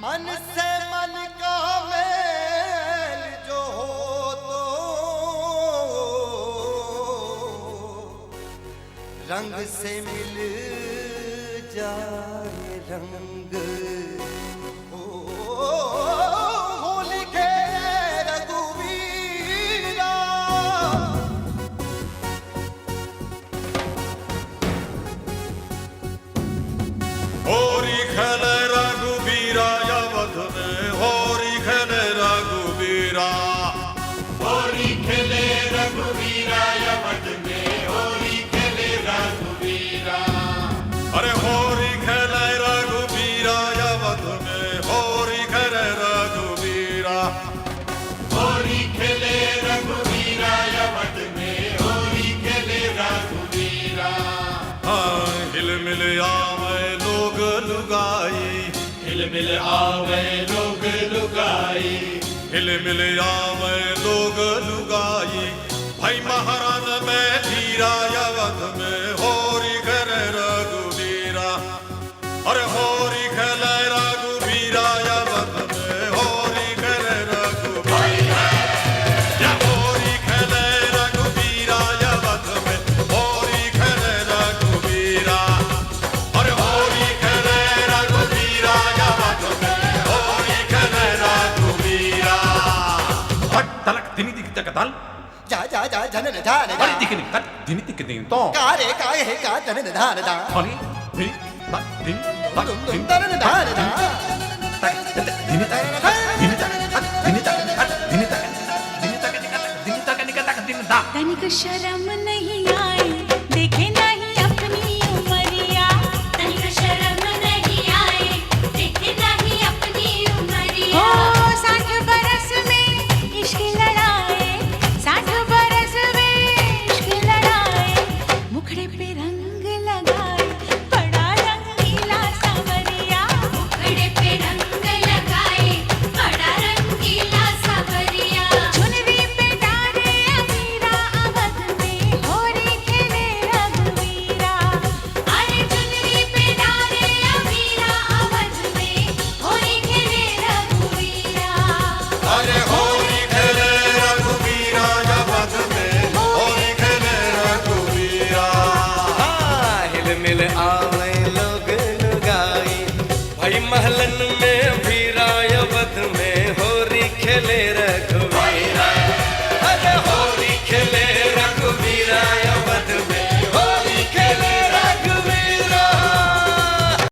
मन से मन का मेल जो हो तो रंग से मिल जाए रंग। होली के रघुवीरा होरी खेले रघुवीरा अवध में, होरी खेले रघुवीरा, होरी खेले रघुवीरा अवध में, होरी खेले रघुवीरा। अरे होरी खेले रघुवीरा अवध में, होरी खेले रघुवीरा, होरी खेले रघुवीरा अवध में, होरी खेले रघुवीरा। हाँ हिल मिल आवे लोग लुगाई, हिल मिल आवे लोग लुगाई, हिल मिल आवे लोग लुगाई। भाई महारान में धीरा अवध में, होरी खेले रघुवीरा। अरे होरी खेले रघुवीरा अवध में, होरी खेले रघुवीरा, या होरी खेले रघुवीरा अवध में, होरी खेले रघुवीरा। अरे होरी खेले रघुवीरा अवध में, होरी खेले रघुवीरा। हट तलक दिनी दिख तकताल जा जा जा जनन धान अरे दिख नहीं तक दिनी दिख नहीं तो का रे का है का जनन धान दा अरे दिनी तक दिनी तक दुम दिनी दरन धान दा दिनी तक दिनी तक दिनी तक दिनी तक दिनी तक दिनी तक दिनी तक दिनी तक तनिक शर्म नहीं आई, देखे नहीं अपनी उमरिया। तनिक शर्म नहीं आई, देखे नहीं अपनी उमरिया। ओ 60 बरस में इश्क लड़ाए, 60 बरस में इश्क लड़ाए। मुखड़े पे रंग लगाए, बड़ा रंगीला सांवरिया। मुखड़े पे रंग लगाए, बड़ा रंगीला सांवरिया। चुनरी पे डारे अबीरा अवध में, होरी खेले रघुवीरा। अरे चुनरी पे डारे अबीरा अवध में, होरी खेले रघुवीरा। अरे होरी खेले रघुवीरा अवध में, होरी खेले रघुवीरा। हिल मिल आवे लोग लुगाई, भाई महलन में भी राय अवध में, होरी खेले